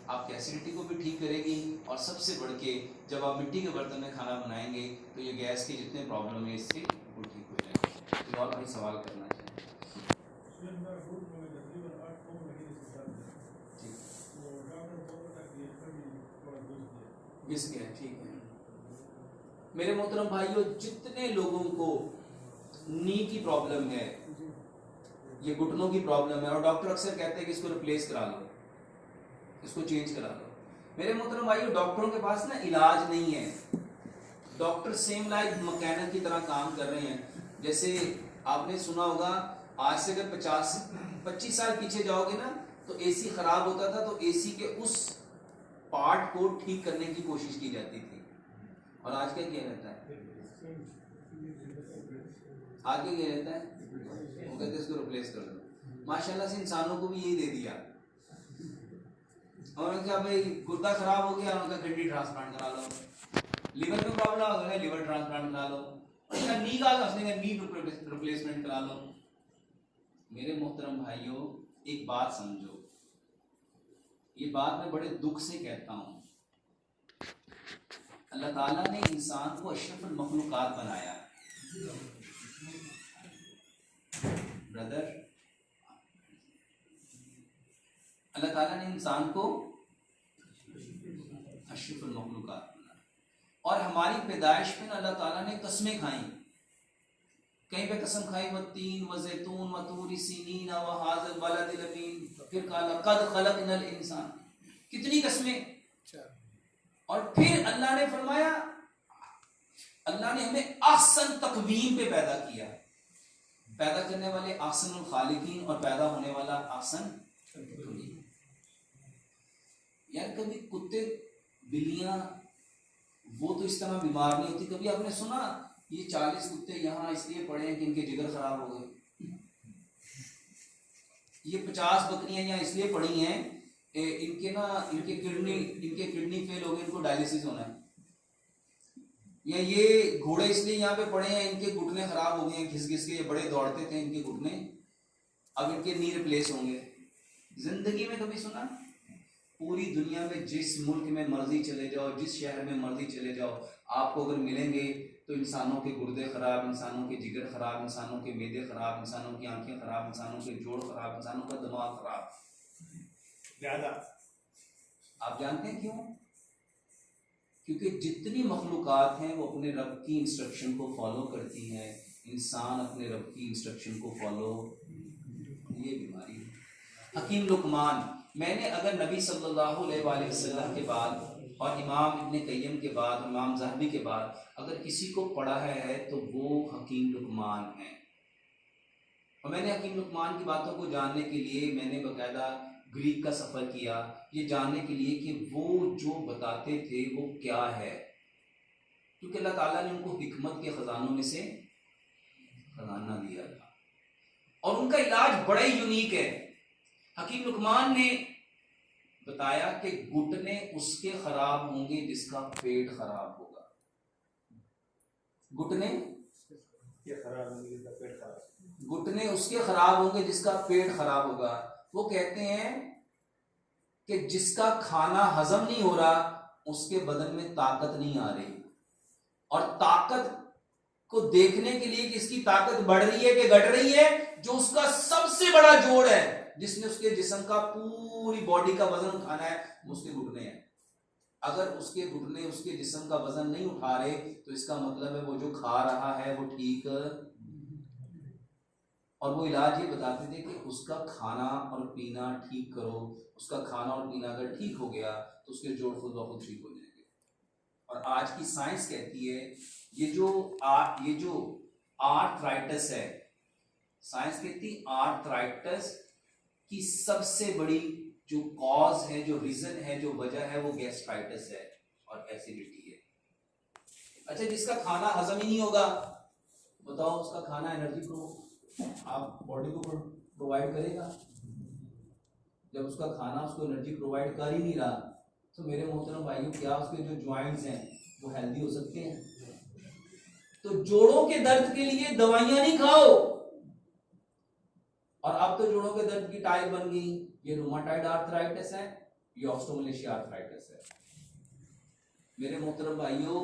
आपकी एसिडिटी को भी ठीक करेगी, और सबसे बढ़ के जब आप मिट्टी के बर्तन में खाना बनाएंगे तो ये गैस के जितने प्रॉब्लम है इससे वो ठीक हो जाएंगे। तो और भाई सवाल करना चाहिए। घिस गया, ठीक है। मेरे मोहतरम भाइयों, जितने लोगों को नी की प्रॉब्लम है, ये घुटनों की प्रॉब्लम है, और डॉक्टर अक्सर कहते हैं कि इसको रिप्लेस करा लो, इसको चेंज करा लो। मेरे मोहतरम भाइयों, डॉक्टरों के पास ना इलाज नहीं है। डॉक्टर सेम लाइक मैकेनिक की तरह काम कर रहे हैं। जैसे आपने सुना होगा, आज से अगर 25 साल पीछे जाओगे ना, तो एसी खराब होता था तो एसी के उस पार्ट को ठीक करने की कोशिश की जाती थी, और आज क्या किया जाता है? आगे क्या रहता है? वो कहते हैं इसको रिप्लेस कर दो। माशाल्लाह से इंसानों को भी यही दे दिया, और क्या भाई गुर्दा खराब हो गया, उनका किडनी ट्रांसप्लांट करा लो, लिवर में प्रॉब्लम हो गया, लिवर ट्रांसप्लांट करा लो, और नी का नी रिप्लेसमेंट करा लो। मेरे मोहतरम भाइयों, एक बात समझो, ये बात मैं बड़े दुख से कहता हूं, अल्लाह ताला ने इंसान को अशरफुल मखलूकात बनाया। ब्रदर, अल्लाह ताला ने इंसान को अशरफुल मखलूकात बनाया, और हमारी पैदाइश में अल्लाह ताला ने कसमें खाई। कहीं पे कसम खाई, वत्तीन वज़ैतून वतूरी सीनीन व हाज़िल बलदिल अमीन, फिर कहा लक़द खलक़नल इंसान। कितनी कसमें! और फिर अल्लाह ने फरमाया, अल्लाह ने हमें अहसन तकवीम पे पैदा किया। पैदा करने वाले अहसनुल खालिकीन और पैदा होने वाला अहसन तकवीम। यार कभी कुत्ते बिल्लियां वो तो इस तरह बीमार नहीं होती। कभी आपने सुना ये 40 कुत्ते यहाँ इसलिए पड़े हैं कि इनके जिगर खराब हो गए, ये 50 बकरियां यहाँ इसलिए पड़ी हैं इनके किडनी फेल हो गए, इनको डायलिसिस होना है, या ये घोड़े इसलिए यहाँ पे पड़े हैं, इनके घुटने खराब हो गए हैं घिस घिस के, ये बड़े दौड़ते थे इनके घुटने, अब इनके नी रिप्लेस होंगे। जिंदगी में कभी सुना? पूरी दुनिया में जिस मुल्क में मर्जी चले जाओ, जिस शहर में मर्जी चले जाओ, आपको अगर मिलेंगे तो इंसानों के गुर्दे खराब, इंसानों के जिगर खराब, इंसानों के मैदे खराब, इंसानों की आंखें खराब, इंसानों के जोड़ खराब, इंसानों का दिमाग खराब ज्यादा। आप जानते हैं क्यों? क्योंकि जितनी मखलूकात हैं वो अपने रब की इंस्ट्रक्शन को फॉलो करती हैं, इंसान अपने रब की इंस्ट्रक्शन को फॉलो, ये बीमारी है। हकीम लुकमान, मैंने अगर नबी सल्लल्लाहु अलैहि वसल्लम के बाद और इमाम इब्न कय्यम के बाद, इमाम ज़हबी के बाद अगर किसी को पढ़ा है तो वो हकीम लुकमान है। और मैंने हकीम लुकमान की बातों को जानने के लिए मैंने बाकायदा ग्रीक का सफ़र किया, ये जानने के लिए कि वो जो बताते थे वो क्या है, क्योंकि अल्लाह ताला ने उनको हिकमत के ख़जानों में से खजाना दिया था, और उनका इलाज बड़ा ही यूनिक है। हकीम लुकमान ने बताया कि घुटने उसके खराब होंगे जिसका पेट खराब होगा। घुटने उसके खराब होंगे जिसका पेट खराब होगा। वो कहते हैं कि जिसका खाना हजम नहीं हो रहा उसके बदन में ताकत नहीं आ रही, और ताकत को देखने के लिए कि इसकी ताकत बढ़ रही है कि घट रही है, जो उसका सबसे बड़ा जोड़ है, जिसने उसके जिस्म का पूरी बॉडी का वजन उठाना है, उसके घुटने हैं। अगर उसके घुटने उसके जिस्म का वजन नहीं उठा रहे तो इसका मतलब है वो जो खा रहा है वो ठीक। और वो इलाज ये बताते थे कि उसका खाना और पीना ठीक करो, उसका खाना और पीना अगर ठीक हो गया तो उसके जोड़ खुद ब खुद ठीक हो जाएंगे। और आज की साइंस कहती है ये जो आर्थराइटिस है, साइंस कहती है आर्थराइटिस की सबसे बड़ी जो कॉज है, जो रीजन है, जो वजह है, वो गैस्ट्राइटिस है और एसिडिटी है। अच्छा, जिसका खाना हजम ही नहीं होगा, बताओ उसका खाना एनर्जी को आप बॉडी को प्रोवाइड करेगा? जब उसका खाना उसको एनर्जी प्रोवाइड कर ही नहीं रहा तो मेरे मोहतरम भाइयों, क्या उसके जो जॉइंट्स हैं वो हेल्दी हो सकते हैं? तो जोड़ों के दर्द के लिए दवाइयां नहीं खाओ। और अब तो जोड़ों के दर्द की टाइप बन गई, ये रूमाटाइड आर्थराइटिस है ये ऑस्टियोमलेशिया आर्थराइटिस है। मेरे मोहतरम भाइयों,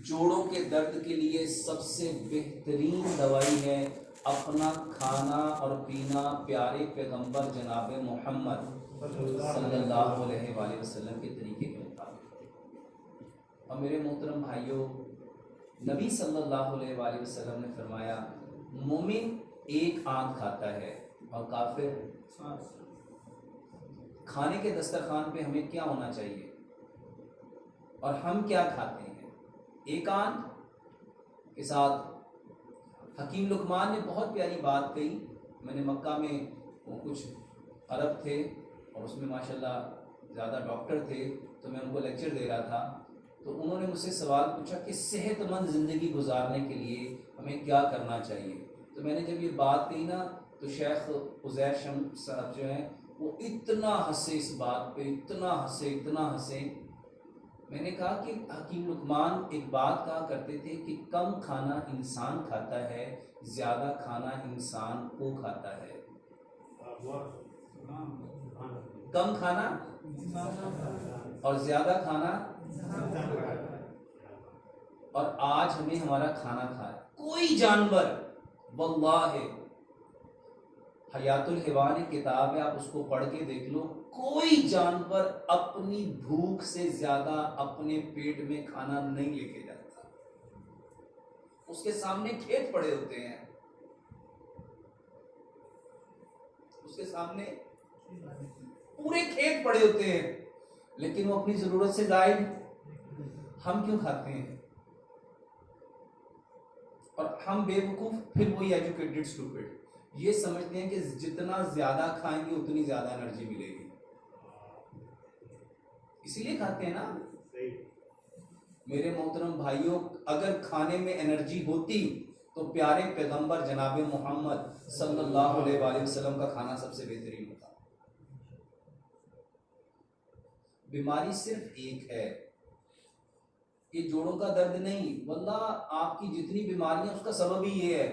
जोड़ों के दर्द के लिए सबसे बेहतरीन दवाई है अपना खाना और पीना प्यारे पैगंबर जनाब मोहम्मद सल्लल्लाहु अलैहि वसल्लम के तरीके के मुताबिक। और मेरे मोहतरम भाइयों, नबी सल्लल्लाहु अलैहि वसल्लम ने फरमाया, मोमिन एक आंत खाता है और काफिर। खाने के दस्तरखान पे हमें क्या होना चाहिए और हम क्या खाते हैं? एक आंत के साथ हकीम लुकमान ने बहुत प्यारी बात कही। मैंने मक्का में, वो कुछ अरब थे और उसमें माशाल्लाह ज़्यादा डॉक्टर थे, तो मैं उनको लेक्चर दे रहा था, तो उन्होंने मुझसे सवाल पूछा कि सेहतमंद ज़िंदगी गुजारने के लिए हमें क्या करना चाहिए। तो मैंने जब ये बात कही ना, तो शेख उज़ैर शम्स साहब जो हैं वो इतना हंसे इस बात पे, इतना हंसे। मैंने कहा कि हकीम लुकमान एक बात कहा करते थे कि कम खाना इंसान खाता है, ज़्यादा खाना इंसान को खाता है। कम खाना और ज़्यादा खाना, और आज हमें हमारा खाना खाए कोई जानवर, वल्लाह हयातुल हैवान किताब है, आप उसको पढ़ के देख लो, कोई जानवर अपनी भूख से ज्यादा अपने पेट में खाना नहीं लेके जाता। उसके सामने खेत पड़े होते हैं, उसके सामने पूरे खेत पड़े होते हैं, लेकिन वो अपनी जरूरत से जायद। हम क्यों खाते हैं? और हम बेवकूफ, फिर वही एजुकेटेड स्टूपिड, ये समझते हैं कि जितना ज्यादा खाएंगे उतनी ज्यादा एनर्जी मिलेगी, इसीलिए खाते हैं ना। मेरे मोहतरम भाइयों, अगर खाने में एनर्जी होती तो प्यारे पैगंबर जनाब मोहम्मद सल्लल्लाहु अलैहि वसल्लम का खाना सबसे बेहतरीन होता। बीमारी सिर्फ एक है, ये जोड़ों का दर्द नहीं, वरना आपकी जितनी बीमारियां उसका सबब ही ये है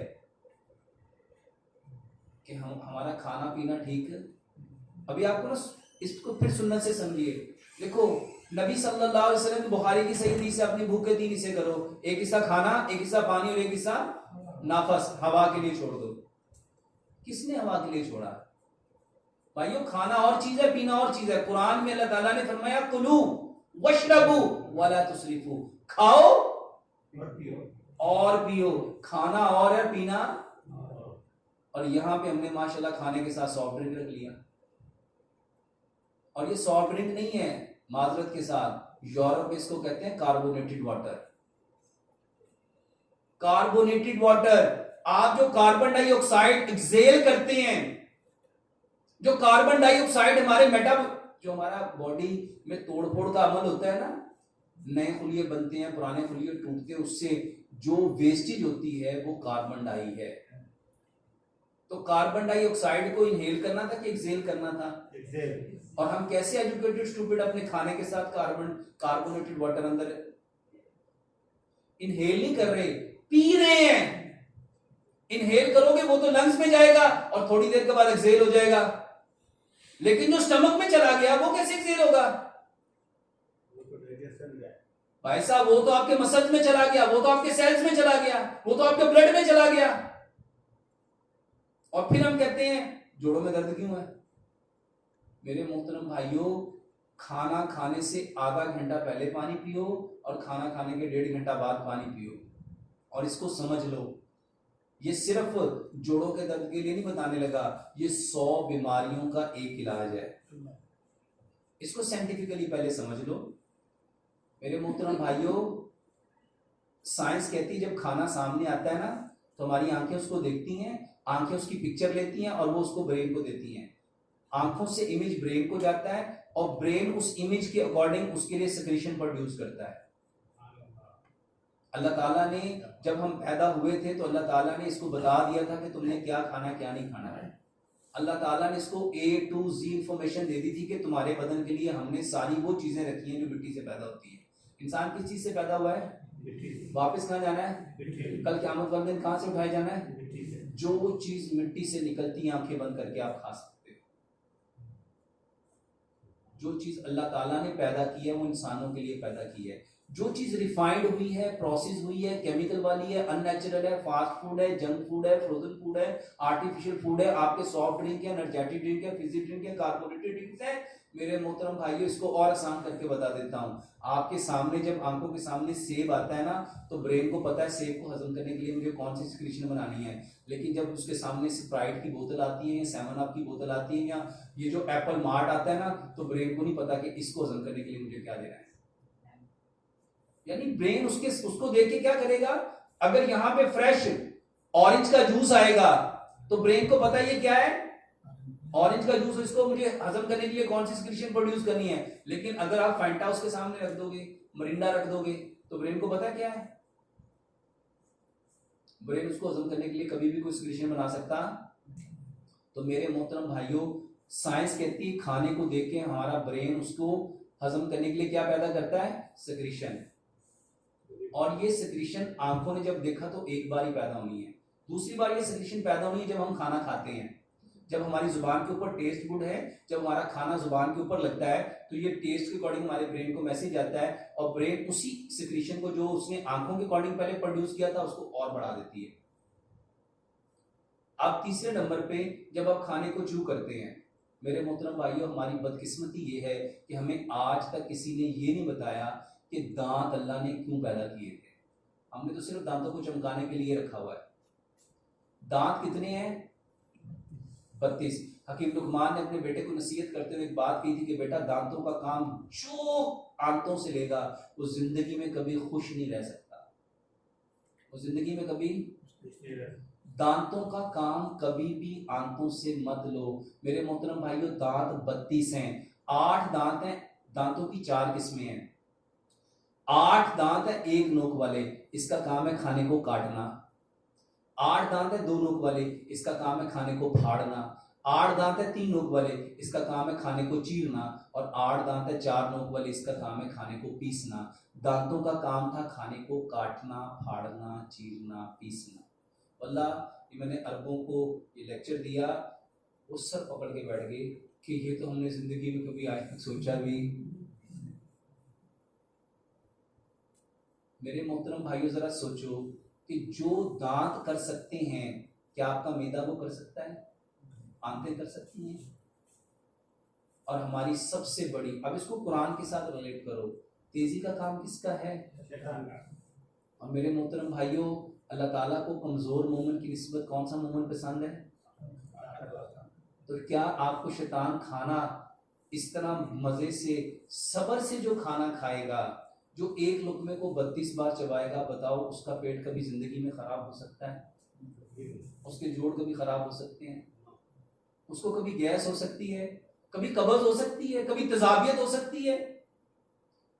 कि हमारा खाना पीना ठीक है। अभी आपको ना इसको फिर सुन्नत से समझिए। देखो, नबी सल्लल्लाहु अलैहि वसल्लम बुखारी की सही हदीस से अपनी भूख के 3 हिस्से करो, एक हिस्सा खाना, एक हिस्सा पानी और एक हिस्सा नाफस, हवा के लिए छोड़ दो। किसने हवा के लिए छोड़ा? भाइयों, खाना और चीज है, पीना और चीज है। कुरान में अल्लाह ताला ने फरमाया, कुलू वशरबू वला तुसरिफू, खाओ और पियो। खाना और है, पीना। और यहाँ पे हमने माशाल्लाह खाने के साथ सॉफ्ट ड्रिंक रख लिया, और ये सॉफ्ट ड्रिंक नहीं है, माजरत के साथ यूरोप में इसको कहते हैं कार्बोनेटेड वाटर। कार्बोनेटेड वाटर, आप जो कार्बन डाइऑक्साइड एक्सेल करते हैं, जो कार्बन डाइऑक्साइड हमारे जो हमारा बॉडी में तोड़फोड़ का अमल होता है ना, नए खुलिये बनते हैं, पुराने खुलिये टूटते हैं, उससे जो वेस्टेज होती है वो कार्बन डाई है। तो कार्बन डाइऑक्साइड को इनहेल करना था कि एक्सेल करना था? और हम कैसे एजुकेटेड स्टूपिड अपने खाने के साथ कार्बोनेटेड वाटर अंदर इनहेल नहीं कर रहे, पी रहे हैं। इनहेल करोगे वो तो लंग्स में जाएगा और थोड़ी देर के बाद एक्सेल हो जाएगा, लेकिन जो स्टमक में चला गया वो कैसे एक्सेल होगा? भाई साहब, वो तो आपके मसल्स में चला गया, वो तो आपके सेल्स में चला गया, वो तो आपके ब्लड में चला गया। और फिर हम कहते हैं जोड़ों में दर्द क्यों है? मेरे मोहतरम भाइयों, खाना खाने से आधा घंटा पहले पानी पियो और खाना खाने के 1.5 घंटा बाद पानी पियो। और इसको समझ लो, ये सिर्फ जोड़ों के दर्द के लिए नहीं बताने लगा, ये 100 बीमारियों का एक इलाज है। इसको साइंटिफिकली पहले समझ लो। मेरे मोहतरम भाइयों, साइंस कहती है जब खाना सामने आता है ना, तो हमारी आंखें उसको देखती हैं, आंखें उसकी पिक्चर लेती हैं और वो उसको ब्रेन को देती हैं। आंखों से इमेज ब्रेन को जाता है और ब्रेन उस इमेज के अकॉर्डिंग उसके लिए सेक्रेशन प्रोड्यूस करता है। अल्लाह ताला ने, जब हम पैदा हुए थे तो अल्लाह ताला ने इसको बता दिया था कि तुमने क्या खाना क्या नहीं खाना है। अल्लाह ताला ने इसको A to Z इंफॉर्मेशन दे दी थी कि तुम्हारे बदन के लिए हमने सारी वो चीजें रखी हैं जो मिट्टी से पैदा होती है। इंसान किस चीज से पैदा हुआ है? वापस कहाँ जाना है? कल क़यामत वाले दिन कहाँ से उठाया जाना है? जो चीज मिट्टी से निकलती है, आंखें बंद करके आप खा सकते हो। जो चीज अल्लाह ताला ने पैदा की है वो इंसानों के लिए पैदा की है। जो चीज रिफाइंड हुई है, प्रोसेस हुई है, केमिकल वाली है, अननेचुरल है, फास्ट फूड है, जंक फूड है, फ्रोजन फूड है, आर्टिफिशियल फूड है, आपके सॉफ्ट ड्रिंक है, एनर्जेटिक ड्रिंक है, फिजी ड्रिंक है, कार्बोनेटेड ड्रिंक्स है, मेरे मोहतरम भाइयों इसको और आसान करके बता देता हूं। आपके सामने जब आंखों के सामने सेब आता है ना, तो ब्रेन को पता है सेब को हजम करने के लिए मुझे कौन सी सिक्रीशन बनानी है। लेकिन जब उसके सामने स्प्राइट की बोतल आती है या 7 अप की बोतल आती है या ये जो एप्पल मार्ट आता है ना, तो ब्रेन को नहीं पता कि इसको हजम करने के लिए मुझे क्या देना है। यानी ब्रेन उसको देख के क्या करेगा, अगर यहां पे फ्रेश ऑरेंज का जूस आएगा तो ब्रेन को पता ये क्या है, ऑरेंज का जूस, इसको मुझे हजम करने के लिए कौन सी सिक्रीशन प्रोड्यूस करनी है। लेकिन अगर आप फैंटा उसके सामने रख दोगे, मरिंडा रख दोगे, तो ब्रेन को पता क्या है, ब्रेन उसको हजम करने के लिए कभी भी कोई सिक्रीशन बना सकता। तो मेरे मोहतरम भाइयों, साइंस कहती है खाने को देख के हमारा ब्रेन उसको हजम करने के लिए क्या पैदा करता है, सिक्रीशन। और ये सिक्रीशन आंखों ने जब देखा तो एक बार ही पैदा होनी है। दूसरी बार ये सिक्रीशन पैदा होनी है जब हम खाना खाते हैं, जब हमारी जुबान के ऊपर टेस्ट गुड है, जब हमारा खाना जुबान के ऊपर लगता है, तो ये टेस्ट के अकॉर्डिंग हमारे ब्रेन को मैसेज आता है और ब्रेन उसी सिक्रीशन को जो उसने आंखों के अकॉर्डिंग पहले प्रोड्यूस किया था उसको और बढ़ा देती है। अब तीसरे नंबर पे जब आप खाने को च्यू करते हैं, मेरे मोहतरम भाइयों, हमारी बदकिस्मती ये है कि हमें आज तक किसी ने ये नहीं बताया कि दांत अल्लाह ने क्यों पैदा किए थे। हमने तो सिर्फ दांतों को चमकाने के लिए रखा हुआ है। दांत कितने हैं, 32। हकीम लुकमान ने अपने बेटे को नसीहत करते हुए एक बात की थी कि बेटा दांतों का काम जो आंतों से लेगा वो जिंदगी में कभी खुश नहीं रह सकता, वो जिंदगी में कभी दांतों का काम कभी भी आंतों से मत लो। मेरे मोहतरम भाइयों, दांत 32 हैं, 8 दांत हैं, दांतों की 4 किस्में हैं, 8 दांत है 1 नोक वाले, इसका काम है खाने को काटना। 8 दांत है 2 नोक वाले, इसका काम है खाने को फाड़ना। 8 दांत है 3 नोक वाले, इसका काम है खाने को चीरना। और 8 दांत है 4 नोक वाले, इसका काम है खाने को पीसना। दांतों का काम था खाने को काटना, फाड़ना, चीरना, पीसना। वल्लाह ये मैंने अरबों को ये लेक्चर दिया, वो सर पकड़ के बैठ गए कि ये तो हमने जिंदगी में कभी आज तक सोचा भी। मेरे मोहतरम भाइयों, जरा सोचो कि जो दांत कर सकते हैं, क्या आपका मैदा वो कर सकता है, आंतें कर सकती हैं। और हमारी सबसे बड़ी, अब इसको कुरान के साथ रिलेट करो, तेजी का काम किसका है, और मेरे मोहतरम भाइयों, अल्लाह ताला को कमजोर मोमिन की निस्बत कौन सा मोमिन पसंद है। तो क्या आपको शैतान खाना इस तरह मजे से सब्र से जो खाना खाएगा, जो एक लुकमे को 32 बार चबाएगा, बताओ उसका पेट कभी जिंदगी में खराब हो सकता है, उसके जोड़ कभी खराब हो सकते हैं, उसको कभी गैस हो सकती है, कभी कब्ज हो सकती है, कभी तेजाबियत हो सकती है।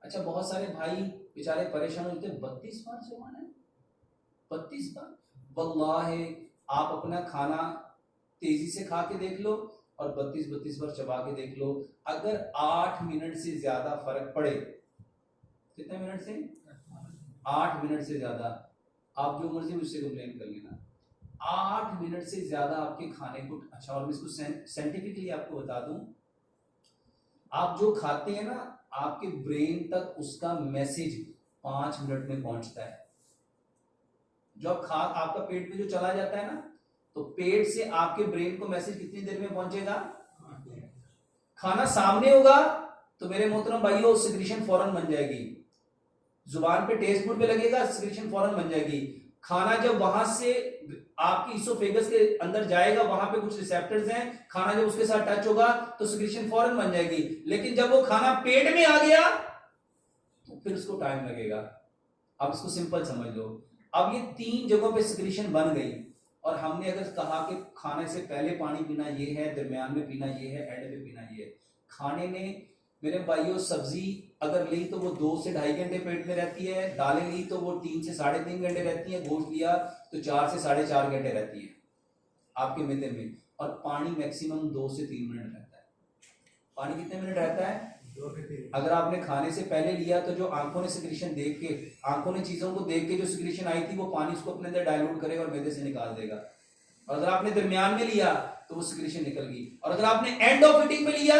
अच्छा, बहुत सारे भाई बेचारे परेशान होते हैं, 32 बार चबाना है, 32 बार। वल्लाहि आप अपना खाना तेजी से खा के देख लो और 32 बार चबा के देख लो, अगर 8 मिनट से ज्यादा फर्क पड़े, कितने मिनट से, 8 मिनट से ज्यादा, आप जो मर्जी मुझसे कंप्लेन कर लेना, 8 मिनट से ज्यादा आपके खाने को, अच्छा और मैं इसको साइंटिफिकली आपको बता दूं, आप जो खाते हैं ना, आपके ब्रेन तक उसका मैसेज 5 मिनट में पहुंचता है। जो आप आपका पेट में जो चला जाता है ना, तो पेट से आपके ब्रेन को मैसेज कितनी देर में पहुंचेगा, खाना सामने होगा तो मेरे मोहतरम भाइयों सिक्रीशन फौरन बन जाएगी, जुबान पे टेस्ट बुड पे लगेगा, सिक्रीशन फौरन बन जाएगी। खाना जब वहां से आपकी इसोफेगस के अंदर जाएगा, वहां पे कुछ रिसेप्टर्स हैं, खाना जब उसके साथ टच होगा तो सिक्रीशन फौरन बन जाएगी। लेकिन जब वो खाना पेट में आ गया तो फिर उसको टाइम लगेगा। अब इसको सिंपल समझ लो, अब ये 3 जगहों पे सिक्रीशन बन गई, और हमने अगर कहा कि खाने से पहले पानी पीना ये है, दरमियान में पीना ये है, एंड में पीना ये है। खाने में मेरे भाइयों सब्जी अगर ली तो वो 2 से 2.5 घंटे पेट में रहती है, दालें ली तो वो 3 से 3.5 घंटे रहती है, गोश्त लिया तो 4 से 4.5 घंटे रहती है आपके मिते में, और पानी मैक्सिमम 2 से 3 मिनट रहता है। पानी कितने मिनट रहता है, 2 से 3। अगर आपने खाने से पहले लिया तो जो आंखों ने सिक्रीशन देख के, आंखों ने चीजों को देख के जो सिक्रीशन आई थी, वो पानी उसको अपने अंदर डाइल्यूट करेगा और मैदे से निकाल देगा। और अगर आपने दरमियान में लिया तो वो सिक्रीशन निकल गई, और अगर आपने एंड ऑफ ईटिंग में लिया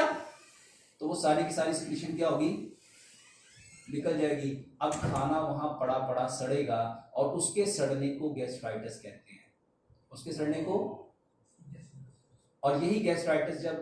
तो वो सारी की सारी सिक्रीशन क्या होगी, निकल जाएगी। अब खाना वहां पड़ा पड़ा सड़ेगा और उसके सड़ने को गैस्ट्राइटिस कहते हैं, उसके सड़ने को। और यही गैस्ट्राइटिस जब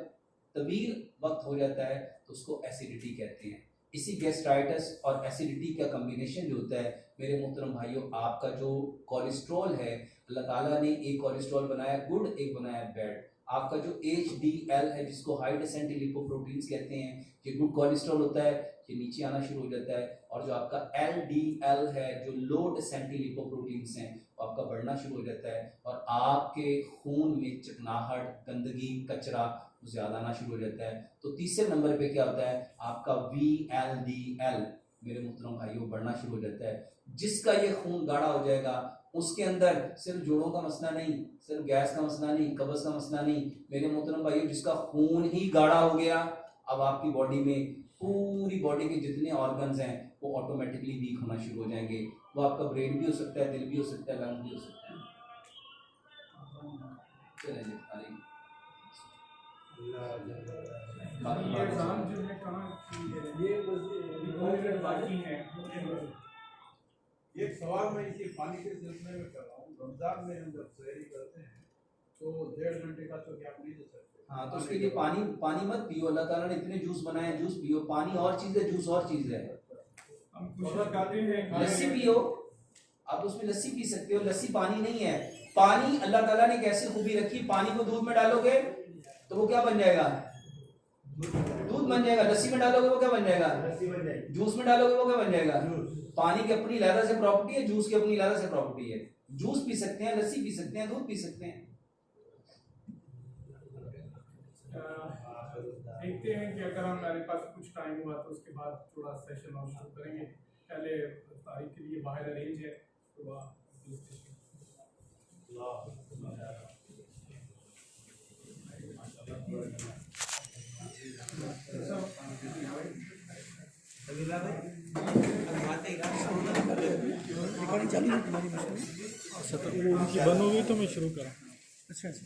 तवील वक्त हो जाता है तो उसको एसिडिटी कहते हैं। इसी गैस्ट्राइटिस और एसिडिटी का कम्बिनेशन जो होता है मेरे मोहतरम भाइयों, आपका जो कोलेस्ट्रॉल है, अल्लाह ताला ने एक कोलेस्ट्रॉल बनाया गुड, एक बनाया बैड। आपका जो HDL है जिसको हाई डेंसिटी लिपोप्रोटीन्स कहते हैं, ये गुड कोलेस्ट्रॉल होता है, ये नीचे आना शुरू हो जाता है। और जो आपका LDL है जो लो डेंसिटी लिपोप्रोटीन्स हैं, वो आपका बढ़ना शुरू हो जाता है और आपके खून में चिकनाहट, गंदगी, कचरा ज्यादा आना शुरू हो जाता है। तो तीसरे नंबर पे क्या होता है, आपका VLDL मेरे मोहतरम भाइयों बढ़ना शुरू हो जाता है। जिसका ये खून गाढ़ा हो जाएगा उसके अंदर सिर्फ जोड़ों का मसला नहीं, सिर्फ गैस का मसला नहीं, कब्ज का मसला नहीं, मेरे मोहतरम भाइयों जिसका खून ही गाढ़ा हो गया, अब आपकी बॉडी में पूरी बॉडी के जितने ऑर्गन्स हैं वो ऑटोमेटिकली वीक होना शुरू हो जाएंगे। वो आपका ब्रेन भी हो सकता है, दिल भी हो सकता है, लंग भी हो सकता है। चलिए जी, एग्जाम जो है कहाँ ये बाकी है। एक सवाल मैं इसी पानी के सिलसिले में कर रहा हूँ। रमजान में हम जब सहरी करते हैं तो 1.5 घंटे का तो गैप नहीं दे सकते। हाँ, तो उसके लिए पानी मत पियो। अल्लाह ताला ने इतने जूस बनाए हैं, जूस पियो। पानी और चीज है, जूस और चीज है। लस्सी पियो, आप उसमें लस्सी पी सकते हो। लस्सी पानी नहीं है। पानी अल्लाह ताला ने कैसे खूबी रखी, पानी को दूध में डालोगे तो वो क्या बन जाएगा, दूध बन जाएगा। लस्सी में डालोगे वो क्या बन जाएगा, जूस में डालोगे वो क्या बन जाएगा। पानी की अपनी अलग से प्रॉपर्टी है, जूस की अपनी अलग से प्रॉपर्टी है। जूस पी सकते हैं, लस्सी पी सकते हैं, दूध पी सकते हैं। देखते हैं कि अगर हमारे पास कुछ टाइम हुआ तो उसके बाद थोड़ा सेशन और शुरू करेंगे। पहले तारीख के लिए बाहर अरेंज है तो रिकॉर्डिंग चालू है तुम्हारी मशीन? उनकी बंद हो गई तो मैं शुरू करा। अच्छा अच्छा